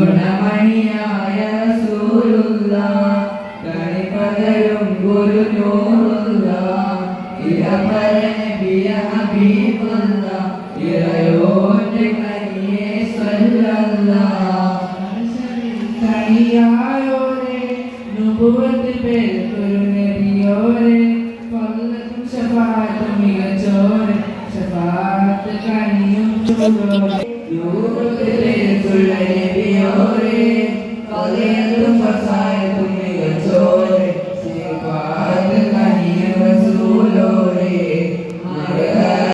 ഗുണമണിയായ റസൂലുള്ളാഹ് കണിപതരും ഗുരുനൂറുള്ളാഹ് ഇരപര നബിയ ഹബീബുള്ളാഹ് ഇറയോന്റെ കനിയെ സ്വല്ലല്ലാഹ് കണിയായോരെ നുബുവത്ത് പേർക്കൊരു നബിയോരെ ഫളലും ശഫാഅത്തും മികച്ചോരെ ശഫാഅത്ത് കണിയും നൂറുള്ള നബിയോരെ ഫളലും